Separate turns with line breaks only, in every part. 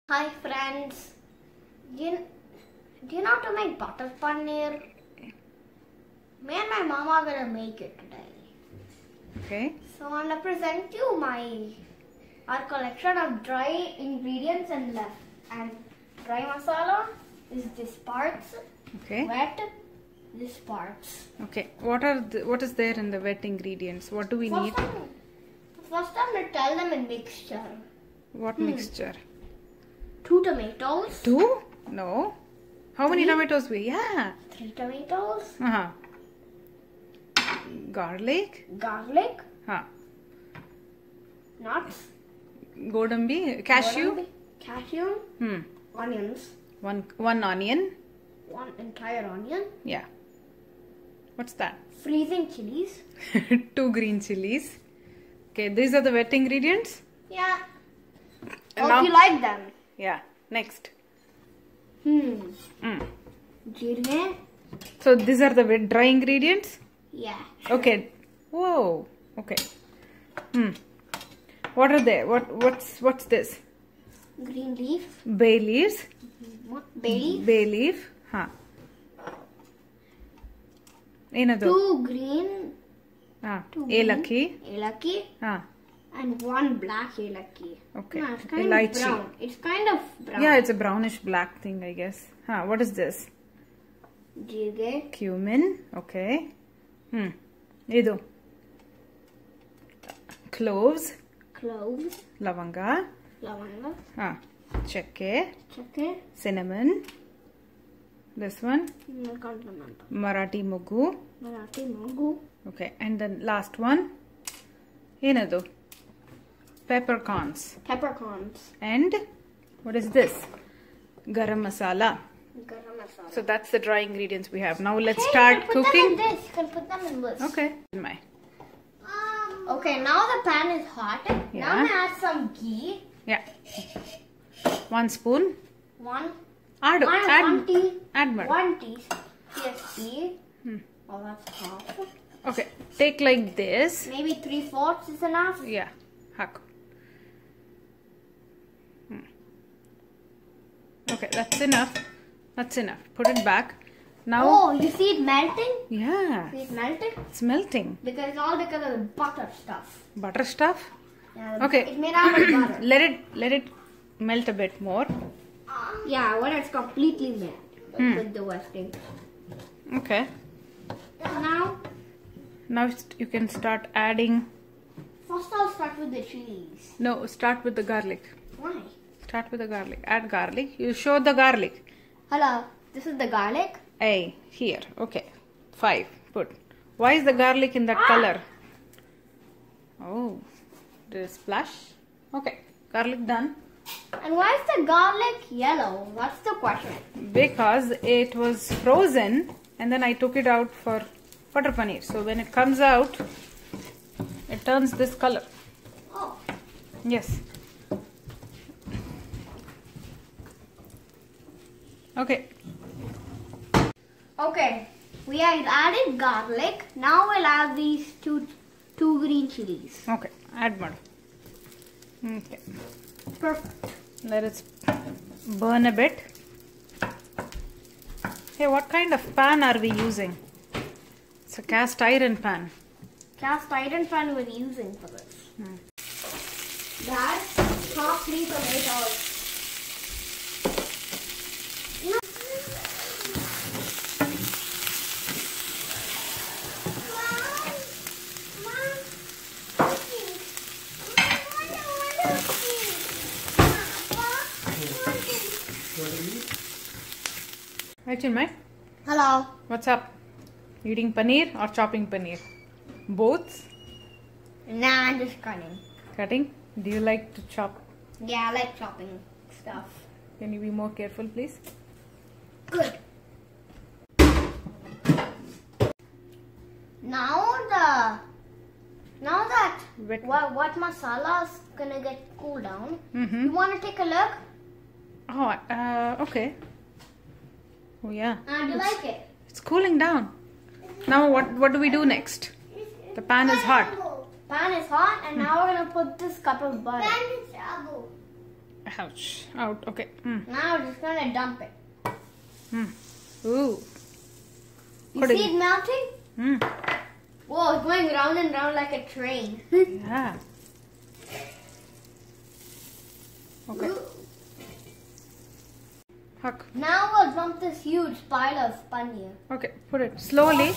Hi friends, do you know how to make butter paneer? Me and my mom are gonna make it today.
Okay.
So I'm gonna present you our collection of dry ingredients and dry masala is this parts.
Okay.
Wet this parts.
Okay. What is there in the wet ingredients? What do we need?
First I'm gonna tell them in mixture.
What mixture?
2 tomatoes.
2? No. How many
3?
tomatoes we? Yeah.
3 tomatoes.
Garlic.
Garlic. Nuts.
Godambi. Cashew.
Cashew. Onions.
One onion.
1 entire onion.
Yeah. What's that?
Freezing chilies.
2 green chilies. Okay, these are the wet ingredients.
Yeah.
And
Hope you like them.
Yeah. Next.
Jeerge.
So these are the wet dry ingredients.
Yeah.
Sure. Okay. Whoa. Okay. What are they? What's this?
Green leaf.
Bay leaves.
Bay leaf.
Bay leaf. Enadu?
2 green. 2
Elaki.
Elaki. And 1 black elaki.
Okay.
No, it's kind
Elaichi.
of brown. It's kind of brown.
Yeah, it's a brownish black thing, I guess. What is this?
Jeerge.
Cumin. Okay. Idu. Cloves.
Cloves.
Lavanga.
Lavanga.
Chekke.
Chekke.
Cinnamon. This one.
I can't remember.
Marathi Mugu.
Marathi Mogu.
Okay. And then last one. Enadu? Peppercorns.
Peppercorns.
And what is this? Garam masala.
Garam masala.
So that's the dry ingredients we have. Now let's
Hey,
start
you can put
cooking.
them in this. You can put them in this.
Okay.
Okay, now the pan is hot.
Yeah.
Now I'm gonna add some ghee.
Yeah. 1 spoon.
One
Add
tea.
Add more.
1 teaspoon. Oh, that's half.
Okay. Take like this.
Maybe 3/4 is enough.
Yeah. Hak. Okay, that's enough. That's enough. Put it back. Now.
Oh, you see it melting?
Yeah.
See it melting?
It's melting.
Because it's all because of the butter stuff.
Butter stuff.
Yeah,
Okay.
It's made out of butter.
Let it melt a bit more.
Yeah, when it's completely melt with the westing.
Okay. Now you can start adding.
First I'll start with the chilies.
No, start with the garlic.
Why?
Start with the garlic. Add garlic. You show the garlic.
Hello, this is the garlic.
Hey, here. Okay. 5. Put. Why is the garlic in that color? Oh, did it splash? Okay. Garlic done.
And why is the garlic yellow? That's the question.
Because it was frozen and then I took it out for butter paneer. So when it comes out, it turns this color.
Oh.
Yes. Okay.
Okay. We have added garlic. Now we'll add these two green chilies.
Okay. Add more. Okay.
Perfect.
Let it burn a bit. Hey, what kind of pan are we using? It's a cast iron pan.
Cast iron pan we're using for this. Dad, chop 3 tomatoes.
Hi, Chinmay.
Hello.
What's up? Eating paneer or chopping paneer? Both?
Nah, I'm just cutting.
Cutting? Do you like to chop?
Yeah, I like chopping stuff.
Can you be more careful, please?
Good. Now that what masala is gonna get cooled down, you wanna take a look?
Oh, okay. Oh yeah.
Do you like it?
It's cooling down. Now what do we do next? The pan is hot.
Pan is hot, and now we're gonna put this cup of butter.
Ouch. Out. Okay.
Now I'm just gonna dump it.
Ooh.
You see it melting? Whoa, it's going round and round like a train.
Yeah. Okay. Huck.
Now we'll dump this huge pile of paneer.
Okay, put it slowly.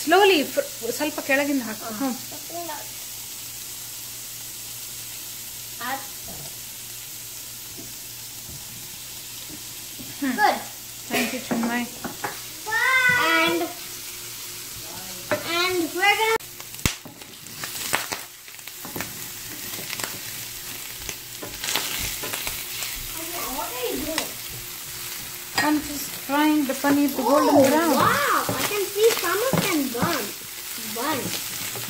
Slowly. ಸ್ವಲ್ಪ ಕೆಳಗಿಂದ ಹಾಕು.
Good.
Thank you, Chinmay.
And we're gonna. What are you doing?
I'm just frying the paneer to golden brown.
Wow! I can see some of them burnt.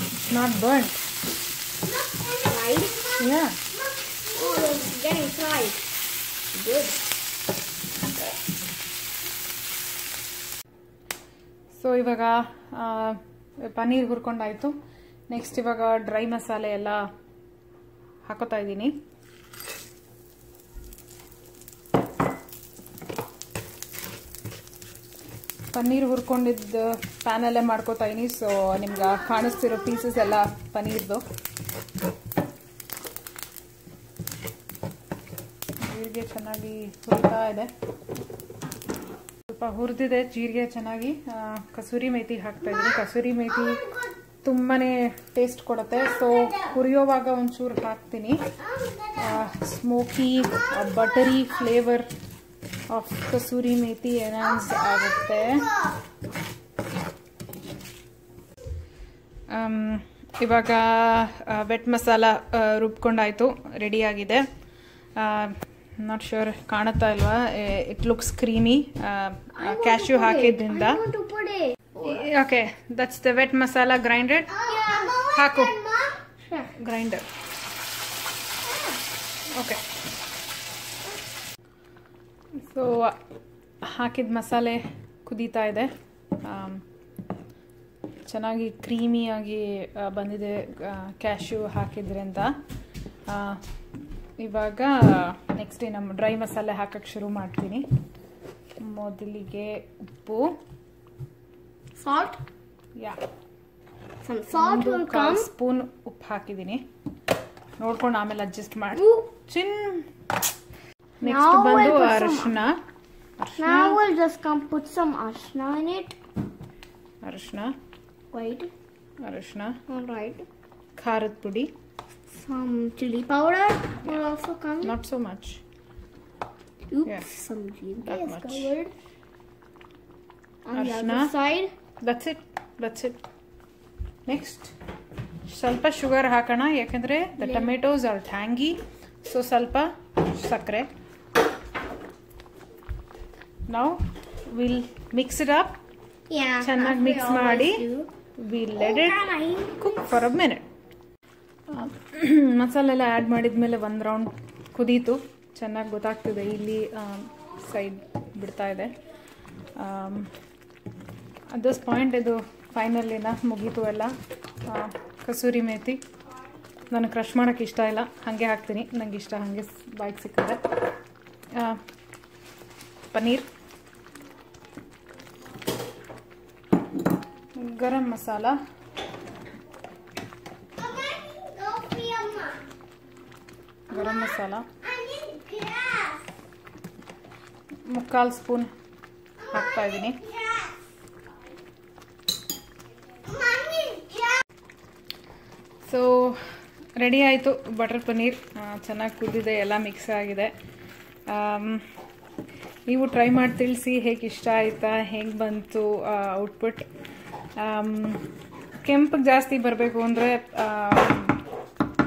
It's not burnt.
Right?
Yeah.
Oh, it's getting fried. Good.
So ಇವಾಗ paneer ಹುರ್ಕೊಂಡಾಯ್ತು. Next ಇವಾಗ dry ಮಸಾಲೆ ಎಲ್ಲ ಹಾಕೋತಾ ಇದ್ದೀನಿ. ಪನ್ನೀರ್ ಹುರ್ಕೊಂಡಿದ್ದ ಪ್ಯಾನಲ್ಲೇ ಮಾಡ್ಕೋತಾ ಇದೀನಿ. So ನಿಮ್ಗೆ ಕಾಣಿಸ್ತಿರೋ pieces ಎಲ್ಲ ಪನ್ನೀರ್ದು. ಜೀರಿಗೆ ಚೆನ್ನಾಗಿ ಹುರಿತಾ ಇದೆ. ಸ್ವಲ್ಪ ಹುರಿದಿದೆ ಜೀರಿಗೆ ಚೆನ್ನಾಗಿ. ಕಸೂರಿ ಮೇಥಿ ಹಾಕ್ತಾ ಇದ್ದೀನಿ. ಕಸೂರಿ ಮೇಥಿ ತುಂಬಾನೇ ಟೇಸ್ಟ್ ಕೊಡುತ್ತೆ. ಸೊ ಹುರಿಯೋವಾಗ ಒಂಚೂರು ಹಾಕ್ತೀನಿ. Smoky buttery flavour of kasuri methi enhance ಆಗುತ್ತೆ. ಇವಾಗ ವೆಟ್ ಮಸಾಲ ರುಬ್ಕೊಂಡಾಯ್ತು, ರೆಡಿ ಆಗಿದೆ. ನಾಟ್ ಶ್ಯೂರ್ ಕಾಣುತ್ತಾ ಇಲ್ವಾ? It looks creamy. ಕ್ಯಾಶ್ಯೂ ಹಾಕಿದ್ರಿಂದ. Okay, that's the wet masala grinded. ಹಾಕು ಗ್ರೈಂಡರ್. ಓಕೆ, ಸೊ ಹಾಕಿದ ಮಸಾಲೆ ಕುದೀತಾ ಇದೆ. ಚೆನ್ನಾಗಿ ಕ್ರೀಮಿಯಾಗಿ ಬಂದಿದೆ ಕ್ಯಾಶ್ಯೂ ಹಾಕಿದ್ರಿಂದ. ಇವಾಗ ನೆಕ್ಸ್ಟ್ ನಮ್ಮ ಡ್ರೈ ಮಸಾಲೆ ಹಾಕಕ್ಕೆ ಶುರು ಮಾಡ್ತೀನಿ. ಮೊದಲಿಗೆ ಉಪ್ಪು,
Salt?
Yeah.
Some salt will come.
Spoon ಉಪ್ಪು ಹಾಕಿದ್ದೀನಿ. ನೋಡ್ಕೊಂಡು ಆಮೇಲೆ ಅಡ್ಜಸ್ಟ್ ಮಾಡಿ. ನೆಕ್ಸ್ಟ್ ಬಂದು ಅರಿಶಿನ.
Now we'll just put some arshna in it.
ಅರಿಶಿನ.
Wait.
ಅರಿಶಿನ.
Alright.
ಖಾರದ ಪುಡಿ.
Some chili powder will also come.
Not so much.
Oops,
Yeah.
some chili
That
is
much.
covered. On the
Arshna.
other side.
That's it. Next, ಸ್ವಲ್ಪ sugar ಹಾಕೋಣ, ಯಾಕಂದ್ರೆ the tomatoes are tangy. So ಸ್ವಲ್ಪ ಸಕ್ಕರೆ. Now we'll mix it up.
Yeah.
ಚೆನ್ನಾಗಿ mix ಮಾಡಿ we'll let it cook for a minute. ಮಸಾಲೆ ಎಲ್ಲ add ಮಾಡಿದ್ಮೇಲೆ ಒಂದು ರೌಂಡ್ ಕುದೀತು. ಚೆನ್ನಾಗಿ ಗೊತ್ತಾಗ್ತಿದೆ, ಇಲ್ಲಿ ಸೈಡ್ ಬಿಡ್ತಾ ಇದೆ. ಅಟ್ ದಿಸ್ ಪಾಯಿಂಟ್ ಇದು ಫೈನಲಿನ ಮುಗೀತು ಎಲ್ಲ. ಕಸೂರಿ ಮೇಥಿ ನನಗೆ ಕ್ರಷ್ ಮಾಡೋಕ್ಕೆ ಇಷ್ಟ ಇಲ್ಲ, ಹಾಗೆ ಹಾಕ್ತೀನಿ. ನನಗೆ ಇಷ್ಟ ಹಾಗೆ ಬಾಯಿಗೆ ಸಿಕ್ಕಿದೆ. ಪನ್ನೀರ್, ಗರಂ ಮಸಾಲ, ಗರಂ ಮಸಾಲ 3/4 ಸ್ಪೂನ್ ಹಾಕ್ತಾ ಇದ್ದೀನಿ. ಸೊ ರೆಡಿ ಆಯಿತು ಬಟರ್ ಪನ್ನೀರ್. ಚೆನ್ನಾಗಿ ಕುದ್ದಿದೆ, ಎಲ್ಲ ಮಿಕ್ಸ್ ಆಗಿದೆ. ನೀವು ಟ್ರೈ ಮಾಡಿ ತಿಳಿಸಿ ಹೇಗೆ ಇಷ್ಟ ಆಯಿತಾ, ಹೇಗೆ ಬಂತು ಔಟ್ಪುಟ್. ಕೆಂಪಗೆ ಜಾಸ್ತಿ ಬರಬೇಕು ಅಂದರೆ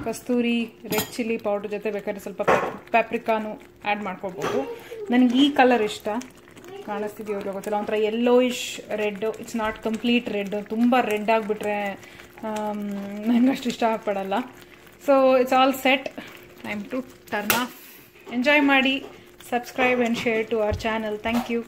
ಕಸ್ತೂರಿ ರೆಡ್ ಚಿಲ್ಲಿ ಪೌಡರ್ ಜೊತೆ ಬೇಕಾದ್ರೆ ಸ್ವಲ್ಪ ಪ್ಯಾಪ್ರಿಕಾನು ಆ್ಯಡ್ ಮಾಡ್ಕೋಬೋದು. ನನಗೆ ಈ ಕಲರ್ ಇಷ್ಟ. ಕಾಣಿಸ್ತಿದೆಯೋ ಗೊತ್ತಿಲ್ಲ, ಒಂಥರ yellowish red. It's not complete red. ತುಂಬ ರೆಡ್ ಆಗಿಬಿಟ್ರೆ ನನಗೆ ಅಷ್ಟು ಇಷ್ಟ ಆಗ್ಪಡಲ್ಲ. So it's all set. Time to turn off. Enjoy ಮಾಡಿ. Subscribe and share to our channel. Thank you.